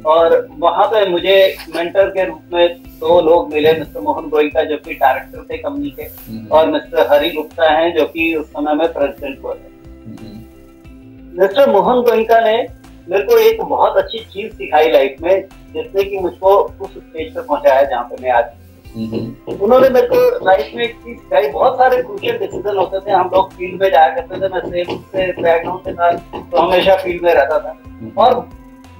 और वहां पे मुझे मेंटर के रूप में 2 लोग मिले, मिस्टर मोहन गोइंका जो कि डायरेक्टर थे कंपनी के, और मिस्टर हरि गुप्ता हैं जो कि उस समय में प्रेसिडेंट हुए थे। मिस्टर मोहन गोइंका ने मेरे को एक बहुत अच्छी चीज सिखाई लाइफ में, जिसने कि मुझको उस स्टेज पे पहुंचाया जहाँ पे मैं आज। उन्होंने मेरे को लाइफ में एक चीज सिखाई। बहुत सारे क्रूशियल डिसीजन होते थे, हम लोग फील्ड में जाया करते थे, मैं सेल्स से बैकग्राउंड के साथ तो हमेशा फील्ड में रहता था, और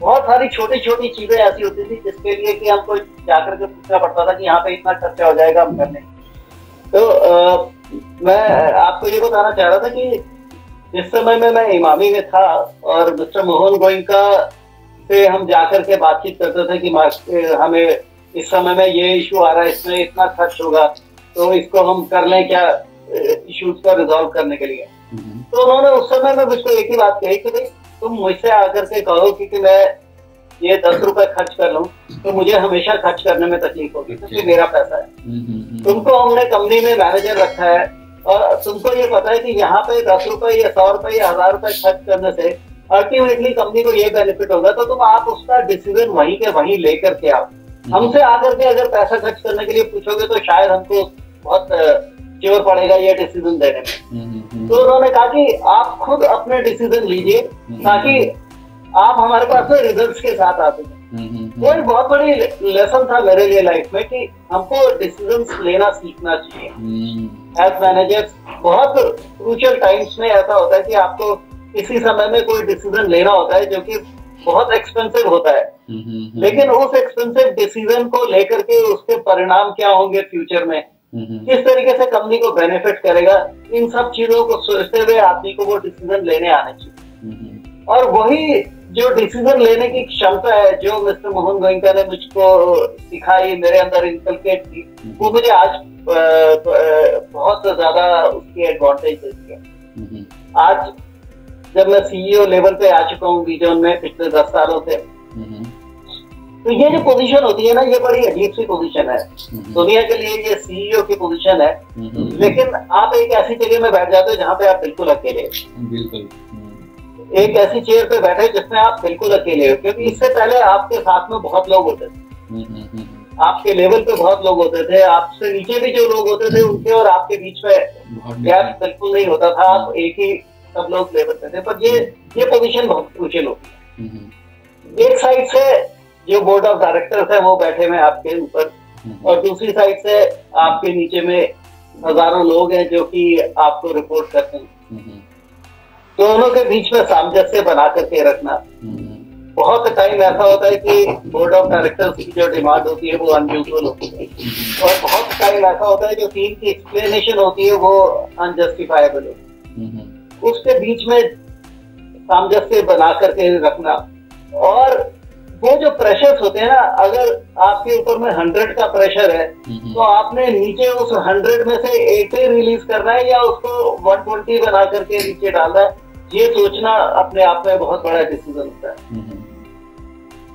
बहुत सारी छोटी छोटी चीजें ऐसी होती थी जिसके लिए कि हमको जाकर के पूछना पड़ता था कि यहाँ पे इतना खर्चा हो जाएगा हम करने। तो मैं आपको ये बताना चाह रहा था कि जिस समय में मैं इमामी में था और मिस्टर मोहन गोइंका से हम जाकर के बातचीत करते थे कि हमें इस समय में ये इशू आ रहा है, इसमें इतना खर्च होगा, तो इसको हम कर लें क्या इश्यूज का रिजॉल्व करने के लिए। तो उन्होंने उस समय में मुझको एक ही बात कही कि भाई तुम मुझसे आकर के कहो कि मैं ये 10 रुपए खर्च कर लूं, तो मुझे हमेशा खर्च करने में तकलीफ होगी, क्योंकि मेरा पैसा है। तुमको हमने कंपनी में मैनेजर रखा है, और तुमको ये पता है कि यहाँ पे 10 रुपए या 100 रुपए या 1000 रुपए खर्च करने से अल्टीमेटली कंपनी को ये बेनिफिट होगा, तो तुम आप उसका डिसीजन वहीं के वहीं लेकर के आओ। हमसे आकर के अगर पैसा खर्च करने के लिए पूछोगे तो शायद हमको बहुत जोर पड़ेगा ये डिसीजन देने में। तो उन्होंने कहा कि आप खुद अपने डिसीजन लीजिए, ताकि आप हमारे पास में रिजल्ट्स के साथ आते हैं। वो एक बहुत बड़ी लेसन था मेरे लिए लाइफ में, कि हमको डिसीजंस लेना सीखना चाहिए एज मैनेजर्स। बहुत क्रूशियल टाइम्स में ऐसा होता है कि आपको किसी समय में कोई डिसीजन लेना होता है जो कि बहुत एक्सपेंसिव होता है, लेकिन उस एक्सपेंसिव डिसीजन को लेकर के उसके परिणाम क्या होंगे फ्यूचर में, किस तरीके से कंपनी को बेनिफिट करेगा, इन सब चीजों को सोचते हुए आदमी को वो डिसीजन लेने आने चाहिए। और वही जो डिसीजन लेने की क्षमता है जो मिस्टर मोहन गोयनका ने मुझको सिखाई, मेरे अंदर इनकलकेट की, वो मुझे आज बहुत ज्यादा उसकी एडवांटेज देती है। आज जब मैं सीईओ लेवल पे आ चुका हूँ विजन में पिछले 10 सालों से, तो ये जो पोजीशन होती है ना, ये बड़ी अजीब सी पोजीशन है दुनिया के लिए। ये सीईओ की पोजीशन है, लेकिन आप एक ऐसी जगह में बैठ जाते हो जहाँ पे आप बिल्कुल अकेले हो। बिल्कुल एक ऐसी चेयर पे बैठे जिसमें आप बिल्कुल अकेले हो, क्योंकि इससे पहले आपके साथ में बहुत लोग होते थे, आपके लेवल पे बहुत लोग होते थे, आपसे नीचे भी जो लोग होते थे उनके और आपके बीच में गैप बिल्कुल नहीं होता था, आप एक ही सब लोग लेवल पे थे। पर ये पोजीशन बहुत क्रूशियल होती है। एक साइड से जो बोर्ड ऑफ डायरेक्टर्स है वो बैठे हुए आपके ऊपर, और दूसरी साइड से आपके नीचे में हजारों लोग हैं जो कि आपको रिपोर्ट करते हैं। दोनों के बीच में सामंजस्य बना करके रखना। बहुत टाइम ऐसा होता है कि बोर्ड ऑफ डायरेक्टर्स की जो डिमांड होती है वो अनयूजुअल होती है, और बहुत टाइम ऐसा होता है जो टीम की एक्सप्लेनेशन होती है वो अनजस्टिफाइबल होती है। उसके बीच में सामंजस्य बना करके रखना। और वो जो प्रेशर्स होते हैं ना, अगर आपके ऊपर में 100 का प्रेशर है तो आपने नीचे उस 100 में से 80 रिलीज करना है या उसको 120 बना करके नीचे डालना है, ये सोचना अपने आप में बहुत बड़ा डिसीजन होता है।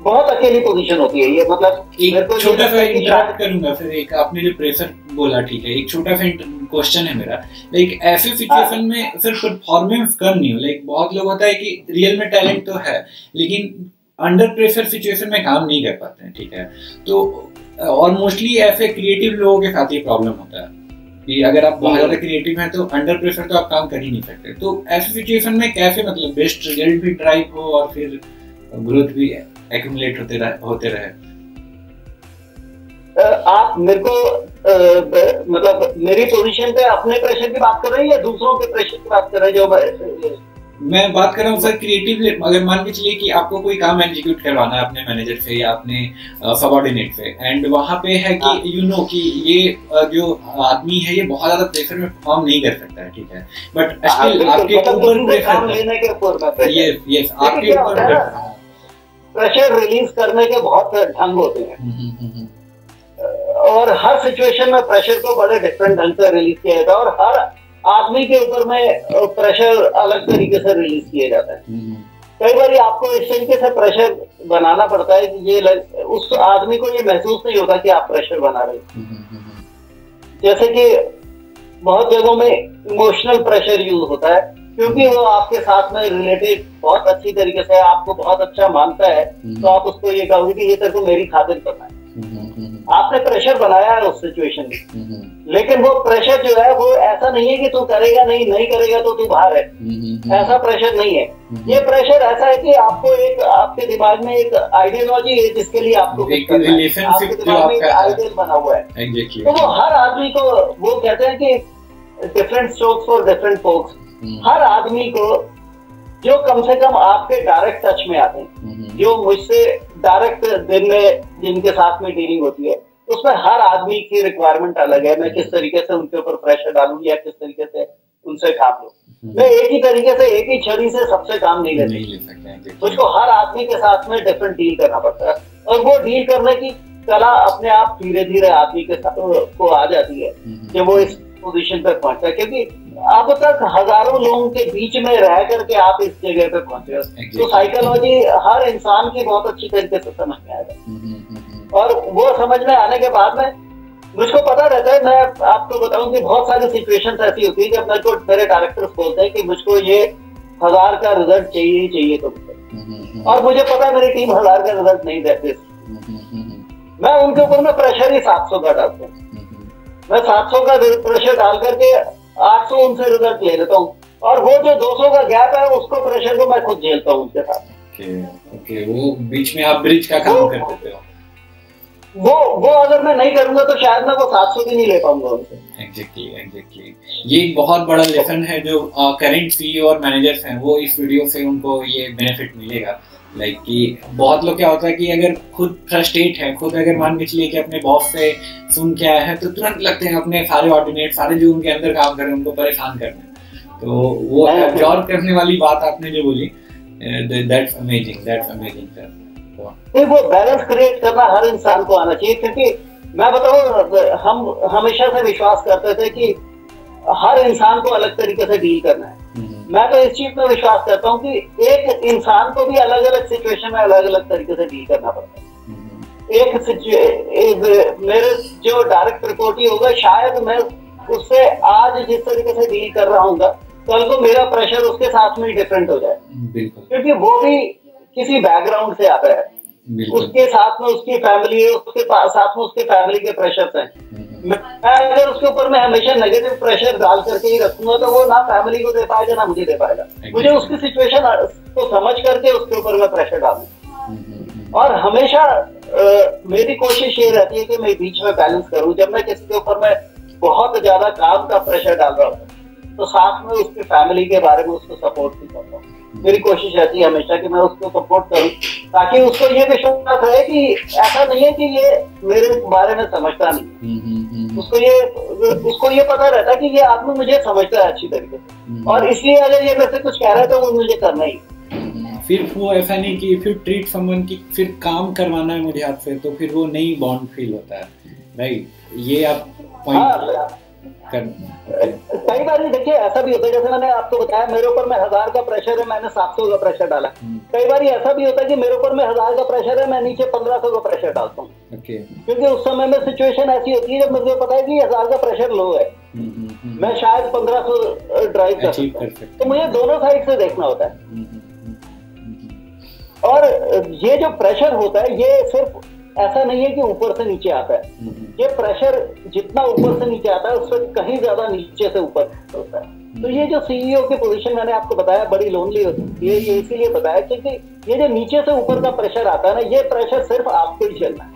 बहुत अकेली पोजीशन होती है ये। मतलब एक छोटा सा इंटरप्ट करूंगा, फिर एक आपने जो प्रेशर बोला, ठीक है, एक छोटा सा क्वेश्चन है मेरा। लाइक ऐसे सिचुएशन में सिर्फ परफॉर्मेंस कम नहीं हो, लाइक बहुत लोग होता है कि रियल में टैलेंट तो है लेकिन अंडर प्रेशर सिचुएशन में काम नहीं कर पाते हैं, ठीक है। तो और मोस्टली ऐसे क्रिएटिव लोगों के साथ ये प्रॉब्लम होता है कि अगर आप बहुत ज्यादा क्रिएटिव हैं तो अंडर प्रेशर तो आप काम कर ही नहीं सकते। तो ऐसे सिचुएशन में कैसे मतलब बेस्ट रिजल्ट भी ड्राइव हो और फिर ग्रोथ भी एक्यूमुलेट होते रहे? आप मेरे को मतलब मेरी पोजीशन पे अपने प्रेशर की बात कर रहे हैं या दूसरों के प्रेशर की बात कर रहे हैं? जो मैं बात कर रहा हूँ सर क्रिएटिव, अगर मान के चलिए कि आपको कोई काम एग्जीक्यूट करवाना है अपने मैनेजर से या अपने सबऑर्डिनेट से, एंड वहां पे है कि यू नो कि ये जो आदमी है ये बहुत ज्यादा प्रेशर में परफॉर्म नहीं कर सकता है, ठीक है, बट स्टिल आपके ऊपर प्रेशर है। यस आपके ऊपर प्रेशर रिलीज करने के बहुत ढंग होते हैं, और हर सिचुएशन में प्रेशर को बड़े डिफरेंट ढंग से रिलीज किया जाता है, और हर आदमी के ऊपर में प्रेशर अलग तरीके से रिलीज किया जाता है। कई बार आपको इस तरीके से प्रेशर बनाना पड़ता है कि ये उस आदमी को ये महसूस नहीं होता कि आप प्रेशर बना रहे हो। जैसे कि बहुत जगहों में इमोशनल प्रेशर यूज होता है, क्योंकि वो आपके साथ में रिलेटेड बहुत अच्छी तरीके से आपको बहुत अच्छा मानता है, तो आप उसको ये कहोगे कि ये तेरे को मेरी खातिर करना है। आपने प्रेशर बनाया है उस सिचुएशन में, लेकिन वो प्रेशर जो है वो ऐसा नहीं है कि तू करेगा नहीं करेगा तो तू बाहर है, ऐसा प्रेशर नहीं है। ये प्रेशर ऐसा है कि आपको एक आपके दिमाग में एक आइडियोलॉजी है जिसके लिए आपको आपके दिमाग में एक आइडियल बना हुआ है। तो वो हर आदमी को, वो कहते हैं कि different strokes for different folks, हर आदमी को जो कम से कम आपके डायरेक्ट टच में आते हैं, जो मुझसे डायरेक्ट दिन में जिनके साथ में डीलिंग होती है, उसमें हर आदमी की रिक्वायरमेंट अलग है। मैं किस तरीके से उनके ऊपर प्रेशर डालूं या किस तरीके से उनसे काम लूं। मैं एक ही तरीके से एक ही छड़ी से सबसे काम नहीं ले सकता। मुझको हर आदमी के साथ में डिफरेंट डील करना पड़ता है, और वो डील करने की कला अपने आप धीरे धीरे आदमी के साथ को आ जाती है जब वो इस पोजीशन पर पहुंचता है। क्योंकि अब तक हजारों लोगों के बीच में रह करके आप इस जगह पे पहुंचे हो, तो साइकोलॉजी हर इंसान की बहुत अच्छी तरीके से समझ में आ जाए। और वो समझ में आने के बाद में मुझको पता रहता है, मैं आपको बताऊं कि बहुत सारी सिचुएशंस ऐसी होती है जब मेरे को मेरे डायरेक्टर्स बोलते हैं कि मुझको ये 1000 का रिजल्ट चाहिए ही चाहिए तुमसे, और मुझे पता है मेरी टीम 1000 का रिजल्ट नहीं देती, मैं उनके ऊपर में प्रेशर ही 700 का डालता हूँ। मैं 700 का प्रेशर डाल करके 800 उनसे रिजल्ट ले लेता हूँ, और वो जो 200 का गैप है उसको प्रेशर को मैं खुद झेलता हूँ उनके साथ। ओके, वो बीच में आप ब्रिज का काम कर देते हो। वो अगर मैं नहीं करूंगा तो शायद मैं वो 700 भी नहीं ले पाऊंगा उनसे। एग्जैक्टली ये एक बहुत बड़ा लेसन है जो करंट सीईओ और मैनेजर्स हैं, वो इस वीडियो से उनको ये बेनिफिट मिलेगा। लाइक कि बहुत लोग क्या होता है कि अगर खुद फ्रस्ट्रेट है, खुद अगर मान के चलिए कि अपने बॉस से सुन के आया है तो तुरंत लगते हैं अपने सारे ऑर्डिनेट, सारे जो उनके अंदर काम कर रहे हैं उनको परेशान करने। तो वो एब्जॉर्ब करने वाली बात आपने जो बोली, That's amazing sir. नहीं, वो बैलेंस क्रिएट करना हर इंसान को आना चाहिए, क्योंकि मैं बताऊं, हम हमेशा से विश्वास करते थे कि हर इंसान को अलग तरीके से डील करना है। मैं तो इस चीज में विश्वास करता हूँ कि एक इंसान को भी अलग अलग सिचुएशन में अलग अलग तरीके से डील करना पड़ता है। मेरे जो डायरेक्ट रिपोर्ट ही होगा, शायद मैं उससे आज जिस तरीके से डील कर रहा हूँ, कल को मेरा प्रेशर उसके साथ में डिफरेंट हो जाए, क्योंकि वो भी किसी बैकग्राउंड से आता है, उसके साथ में उसकी फैमिली है, उसके साथ में उसके फैमिली के प्रेशर है। मैं अगर उसके ऊपर मैं हमेशा नेगेटिव प्रेशर डाल करके ही रखूंगा तो वो ना फैमिली को दे पाएगा ना मुझे दे पाएगा। मुझे उसकी सिचुएशन को समझ करके उसके ऊपर मैं प्रेशर डालूं, और हमेशा मेरी कोशिश ये रहती है कि मैं बीच में बैलेंस करूं। जब मैं किसी के ऊपर मैं बहुत ज्यादा काम का प्रेशर डाल रहा हूँ तो साथ में उसकी फैमिली के बारे में उसको सपोर्ट भी करता हूँ। मेरी कोशिश रहती है हमेशा कि मैं उसको सपोर्ट करूं, ताकि उसको ये विश्वास रहे कि ऐसा नहीं है कि ये मेरे बारे में समझता नहीं। उसको ये पता रहता है कि ये आदमी मुझे समझता है अच्छी तरीके से, और इसलिए अगर ये मेरे से कुछ कह रहा है तो वो मुझे करना ही। फिर वो ऐसा नहीं कि इफ यू ट्रीट समवन की फिर काम करवाना है मुझे आपसे, तो फिर वो नई बॉन्ड फील होता है, राइट? ये आप पॉइंट कई बार देखिए ऐसा भी होता है, जैसे मैंने आपको बताया मेरे ऊपर में 1000 का प्रेशर है, मैंने 700 का प्रेशर डाला। कई बार ऐसा भी होता है कि मेरे ऊपर में 1000 का प्रेशर है, मैं नीचे 1500 का प्रेशर डालता हूँ, क्योंकि उस समय में सिचुएशन ऐसी होती है जब मुझे पता है कि 1000 का प्रेशर लो है, मैं शायद 1500 ड्राइव कर सकता हूँ। तो मुझे दोनों साइड से देखना होता है, और ये जो प्रेशर होता है ये सिर्फ ऐसा नहीं है कि ऊपर से नीचे आता है। ये प्रेशर जितना ऊपर से नीचे आता है उससे कहीं ज्यादा नीचे से ऊपर होता है। तो ये जो सीईओ की पोजीशन मैंने आपको बताया बड़ी लोनली होती है, ये इसीलिए बताया क्योंकि ये जो नीचे से ऊपर का प्रेशर आता है ना, ये प्रेशर सिर्फ आपको ही झेलना है।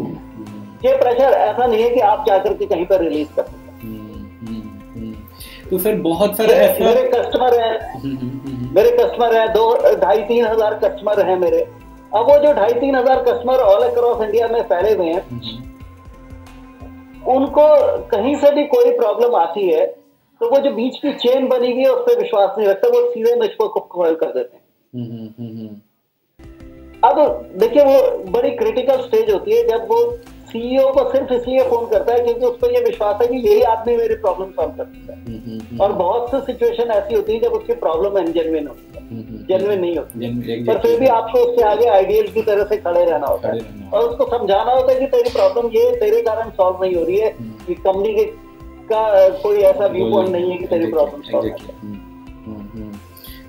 ये प्रेशर ऐसा नहीं है कि आप जाकर के कहीं पर रिलीज कर सकते। तो फिर बहुत सारे मेरे कस्टमर है 2-2.5-3 हजार कस्टमर है मेरे। अब वो जो 2-3 हजार कस्टमर ऑल अक्रॉस इंडिया में फैले हुए हैं, उनको कहीं से भी कोई प्रॉब्लम आती है तो वो जो बीच की चेन बनी हुई है उस पर विश्वास नहीं रखते, वो सीधे मुझको कॉल कर देते हैं। अब देखिए वो बड़ी क्रिटिकल स्टेज होती है जब वो सीईओ को सिर्फ इसलिए फोन करता है क्योंकि उसको ये विश्वास है कि यही आदमी मेरी प्रॉब्लम सॉल्व कर सकता है। और बहुत सी सिचुएशन ऐसी होती है जब उसकी प्रॉब्लम जेन्युइन होती है, जेन्युइन नहीं होती, पर फिर भी आपको उसके आगे आइडियल की तरह से खड़े रहना होता है और उसको समझाना होता है कि तेरी प्रॉब्लम ये तेरे कारण सॉल्व नहीं हो रही है, कि कंपनी का कोई ऐसा व्यू पॉइंट नहीं है कि तेरी प्रॉब्लम सॉल्व है।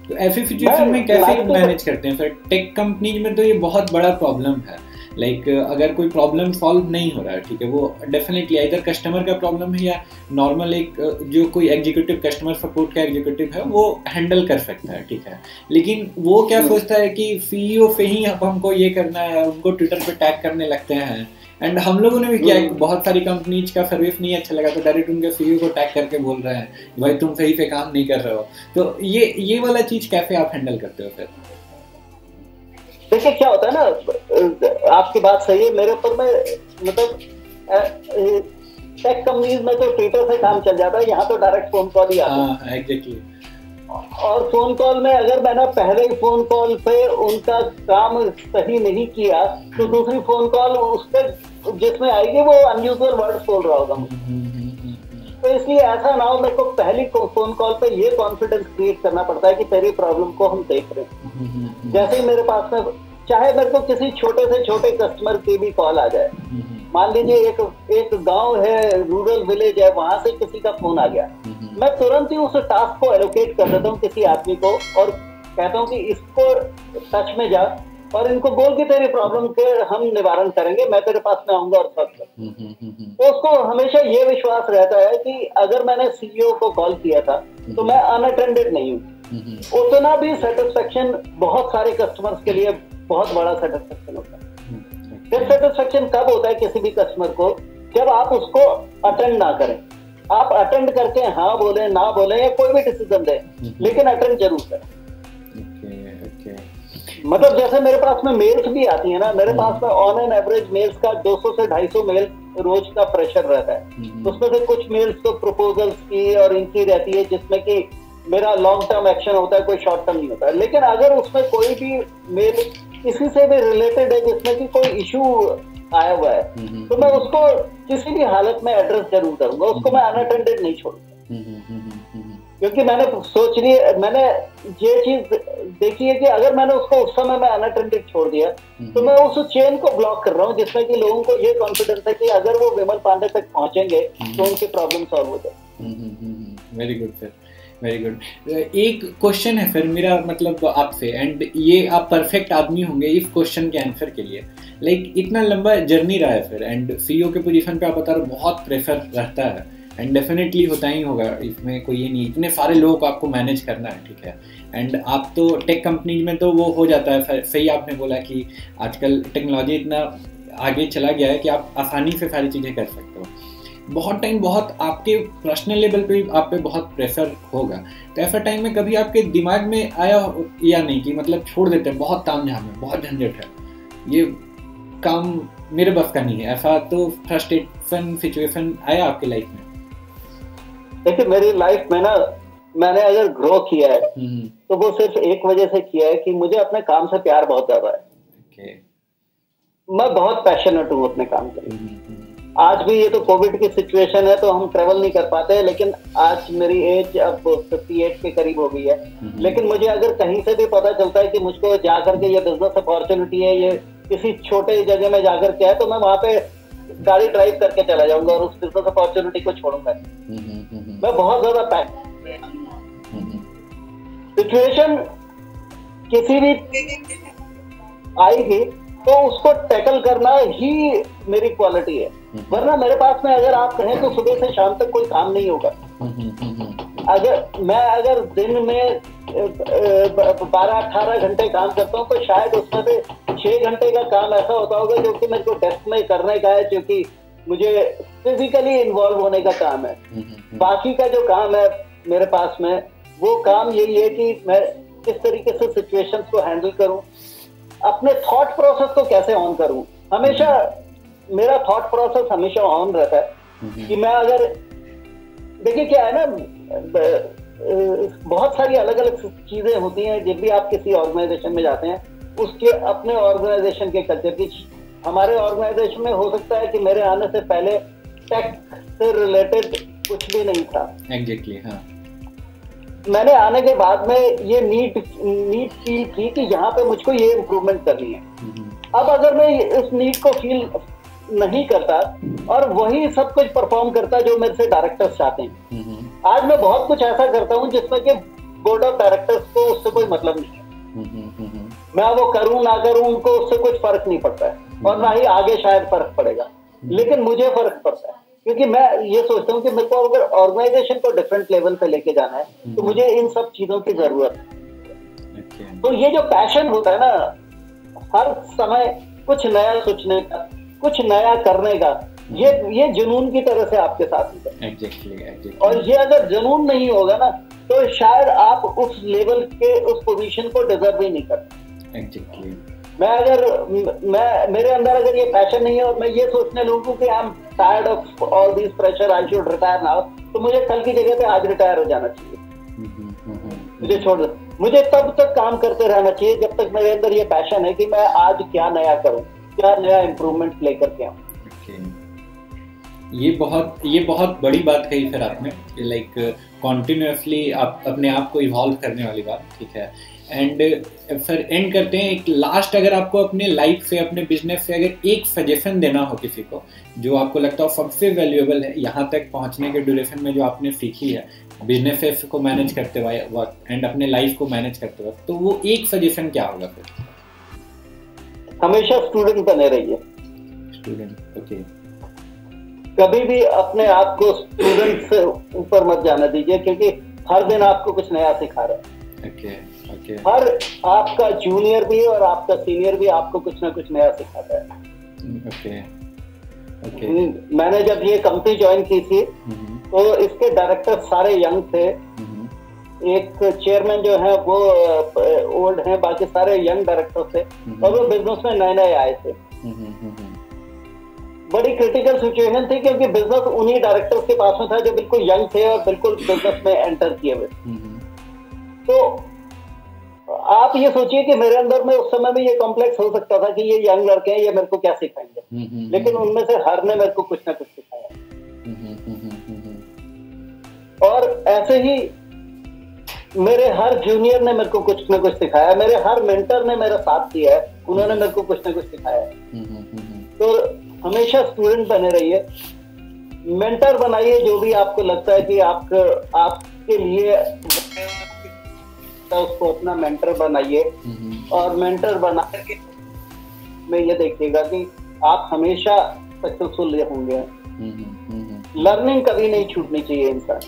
तो ऐसी सिचुएशन में कैसे मैनेज करते हैं फिर? टेक कंपनी में तो ये बहुत बड़ा प्रॉब्लम है। लाइक अगर कोई प्रॉब्लम सॉल्व नहीं हो रहा है, ठीक है, वो डेफिनेटली इधर कस्टमर का प्रॉब्लम है या नॉर्मल एक जो कोई एग्जीक्यूटिव कस्टमर सपोर्ट का एग्जीक्यूटिव है वो हैंडल कर सकता है, ठीक है। लेकिन वो क्या सोचता है कि सीईओ पे ही अब हमको ये करना है, उनको ट्विटर पे टैग करने लगते हैं। एंड हम लोगों ने भी किया, बहुत सारी कंपनीज का सर्विस नहीं अच्छा लगा तो डायरेक्ट उनके सीईओ को टैग करके बोल रहे हैं भाई तुम सही पे काम नहीं कर रहे हो। तो ये वाला चीज कैसे आप हैंडल करते हो फिर? देखिए क्या होता है ना, आपकी बात सही है। मेरे ऊपर में मतलब टेक कंपनीज में तो ट्विटर से काम चल जाता है, यहाँ तो डायरेक्ट फोन कॉल ही आता है। एग्जैक्टली। और फोन कॉल में अगर मैंने पहले ही फोन कॉल पे उनका काम सही नहीं किया तो दूसरी फोन कॉल उस पर जिसमें आएगी वो अनयूजुअल वर्ड्स बोल रहा होगा। तो इसलिए ऐसा ना हो, मेरे को पहली फोन कॉल पे ये कॉन्फिडेंस क्रिएट करना पड़ता है कि तेरी प्रॉब्लम को हम देख रहे हैं। जैसे ही मेरे पास में चाहे मेरे को किसी छोटे से छोटे कस्टमर की भी कॉल आ जाए, मान लीजिए एक गांव है, रूरल विलेज है, वहां से किसी का फोन आ गया, मैं तुरंत ही उस टास्क को एलोकेट कर देता हूँ किसी आदमी को और कहता हूँ कि इसको टच में जा और इनको बोल के तेरी प्रॉब्लम के हम निवारण करेंगे, मैं तेरे पास में आऊंगा और सॉल्व करूंगा। तो उसको हमेशा ये विश्वास रहता है कि अगर मैंने सीईओ को कॉल किया था तो मैं अनअटेंडेड नहीं हूँ। उतना भी सेटिस्फेक्शन बहुत सारे कस्टमर्स के लिए बहुत बड़ा सेटिस्फेक्शन होता है। सेटिस्फेक्शन कब होता है किसी भी कस्टमर को? जब आप उसको अटेंड ना करें। आप अटेंड करके हाँ बोले ना बोले या कोई भी डिसीजन दे, लेकिन अटेंड जरूर करें। मतलब जैसे मेरे पास में मेल्स भी आती है ना, मेरे पास में ऑन एन एवरेज मेल्स का 200 से 250 मेल रोज का प्रेशर रहता है। उसमें से कुछ मेल्स तो प्रपोजल्स की और इनकी रहती है जिसमें कि मेरा लॉन्ग टर्म एक्शन होता है, कोई शॉर्ट टर्म नहीं होता है। लेकिन अगर उसमें कोई भी मेल किसी से भी रिलेटेड है जिसमें कि कोई इशू आया हुआ है, तो मैं उसको किसी भी हालत में एड्रेस जरूर करूंगा, उसको मैं अनअटेंडेड नहीं छोड़ूंगा। क्योंकि मैंने ये चीज देखी है कि अगर मैंने उसको उस समय में अनअटेंडेड छोड़ दिया तो मैं उस चेन को ब्लॉक कर रहा हूँ, जिसमें कि लोगों को ये कॉन्फिडेंस है कि अगर वो विमल पांडे तक पहुंचेंगे तो उनकी प्रॉब्लम सॉल्व हो जाए। Very good sir, very good. एक क्वेश्चन है फिर मेरा मतलब आपसे, एंड ये आप परफेक्ट आदमी होंगे इस क्वेश्चन के आंसर के लिए। लाइक इतना लंबा जर्नी रहा है फिर, एंड सीईओ के पोजीशन पे आप बता रहे बहुत प्रेशर रहता है, एंड डेफिनेटली होता ही होगा, इसमें कोई ये नहीं, इतने सारे लोगों को आपको मैनेज करना है, ठीक है। एंड आप तो टेक कंपनी में तो वो हो जाता है, सही आपने बोला कि आजकल टेक्नोलॉजी इतना आगे चला गया है कि आप आसानी से सारी चीज़ें कर सकते हो। बहुत टाइम बहुत आपके पर्सनल लेवल पे आप पे बहुत प्रेशर होगा, तो ऐसा टाइम में कभी आपके दिमाग में आया या नहीं कि मतलब छोड़ देते हैं, बहुत ताम झाम है, बहुत झंझट है, ये काम मेरे बस का नहीं है, ऐसा तो फ्रस्ट्रेशन सिचुएशन आया आपकी लाइफ में? देखिए मेरी लाइफ में ना मैंने अगर ग्रो किया है तो वो सिर्फ एक वजह से किया है कि मुझे अपने काम से प्यार बहुत ज्यादा है। मैं बहुत पैशनेट हूँ अपने काम के लिए। आज भी ये तो कोविड की सिचुएशन है तो हम ट्रेवल नहीं कर पाते हैं, लेकिन आज मेरी एज अब 58 के करीब हो गई है। लेकिन मुझे अगर कहीं से भी पता चलता है कि मुझको जाकर के ये बिजनेस अपॉर्चुनिटी है, ये किसी छोटे जगह में जाकर के है, तो मैं वहां पे गाड़ी ड्राइव करके चला जाऊंगा और उस बिजनेस अपॉर्चुनिटी को छोड़ूंगा। मैं बहुत ज्यादा सिचुएशन किसी भी आएगी तो उसको टैकल करना ही मेरी क्वालिटी है। वरना मेरे पास में अगर आप कहें तो सुबह से शाम तक कोई काम नहीं होगा। अगर दिन में 12-18 घंटे काम करता हूँ तो शायद उसमें से 6 घंटे का काम ऐसा होता होगा जो कि मेरे को डेस्क में करने का है, क्योंकि मुझे फिजिकली इन्वॉल्व होने का काम है। बाकी का जो काम है मेरे पास में, वो काम यही है कि मैं किस तरीके से सिचुएशंस को हैंडल करूं, अपने थॉट प्रोसेस को कैसे ऑन करूं। हमेशा मेरा थॉट प्रोसेस हमेशा ऑन रहता है कि मैं अगर देखिए क्या है ना, बहुत सारी अलग अलग चीजें होती हैं। जब भी आप किसी ऑर्गेनाइजेशन में जाते हैं उसके अपने ऑर्गेनाइजेशन के कल्चर की, हमारे ऑर्गेनाइजेशन में हो सकता है कि मेरे आने से पहले टेक से रिलेटेड कुछ भी नहीं था। एग्जैक्टली हाँ। मैंने आने के बाद में ये नीड फील की कि यहाँ पे मुझको ये इम्प्रूवमेंट करनी है। अब अगर मैं इस नीड को फील नहीं करता और वही सब कुछ परफॉर्म करता जो मेरे से डायरेक्टर्स चाहते हैं, आज मैं बहुत कुछ ऐसा करता हूँ जिसमें कि बोर्ड ऑफ डायरेक्टर्स को उससे कोई मतलब नहीं है। मैं वो करूँ ना करूँ उनको उससे कुछ फर्क नहीं पड़ता है, और ना ही आगे शायद फर्क पड़ेगा, लेकिन मुझे फर्क पड़ता है क्योंकि मैं ये सोचता हूँ कि मेरे को अगर ऑर्गेनाइजेशन को डिफरेंट लेवल पे लेके जाना है तो मुझे इन सब चीजों की जरूरत है। तो ये जो पैशन होता है ना, हर समय कुछ नया सोचने का, कुछ नया करने का, ये जुनून की तरह से आपके साथ होता है। Exactly. और ये अगर जुनून नहीं होगा ना तो शायद आप उस लेवल के उस पोजीशन को डिजर्व ही नहीं करते। Exactly. मेरे अंदर अगर ये पैशन नहीं है और मैं ये सोचने लगूं कि I am tired of all this pressure, I should retire now, तो मुझे कल की जगह पे आज रिटायर हो जाना चाहिए। मुझे छोड़ दो, मुझे तब तक काम करते रहना चाहिए जब तक मेरे अंदर ये पैशन है कि मैं आज क्या नया करूं, क्या नया इम्प्रूवमेंट लेकर के आऊं। ये बहुत बड़ी बात कही फिर आपने, लाइक कॉन्टिन्यूसली आप अपने आप को इवॉल्व करने वाली बात, ठीक है। एंड फिर एंड करते हैं एक लास्ट, अगर आपको अपने लाइफ से, अपने बिजनेस से अगर एक सजेशन देना हो किसी को जो आपको लगता हो सबसे वैल्यूएबल है यहाँ तक पहुँचने के ड्यूरेशन में, जो आपने सीखी है बिजनेस को मैनेज करते वक्त एंड अपने लाइफ को मैनेज करते वक्त, तो वो एक सजेशन क्या होगा फिर? हमेशा स्टूडेंट बने रहिए। Student, okay. कभी भी अपने आप को स्टूडेंट से ऊपर मत जाने दीजिए, क्योंकि हर दिन आपको कुछ नया सिखा रहा है। ओके। हर आपका जूनियर भी और आपका सीनियर भी आपको कुछ ना कुछ नया सिखाता है। ओके। मैंने जब ये कंपनी ज्वाइन की थी तो इसके डायरेक्टर सारे यंग थे। एक चेयरमैन जो है वो ओल्ड हैं, बाकी सारे यंग डायरेक्टर थे और वो बिजनेस में नए आए थे। बड़ी क्रिटिकल सिचुएशन थी क्योंकि बिजनेस उन्हीं डायरेक्टर्स के पास में था जो बिल्कुल यंग थे और बिल्कुल बिजनेस में एंटर किए हुए। तो आप ये सोचिए कि मेरे अंदर में उस समय में ये कॉम्प्लेक्स हो सकता था कि ये यंग लड़के हैं, ये मेरे को क्या सिखाएंगे, लेकिन उनमें से हर ने मेरे को कुछ ना कुछ सिखाया। और ऐसे ही मेरे हर जूनियर ने मेरे को कुछ ना कुछ सिखाया, मेरे हर मेंटर ने मेरा साथ दिया है, उन्होंने मेरे को कुछ ना कुछ सिखाया है। तो हमेशा स्टूडेंट बने रहिए, मेंटर बनाइए, जो भी आपको लगता है कि आपके लिए तो उसको अपना मेंटर बनाइए, और मेंटर बना के में ये देखिएगा कि आप हमेशा सक्सेसफुल होंगे। लर्निंग कभी नहीं छूटनी चाहिए इंसान।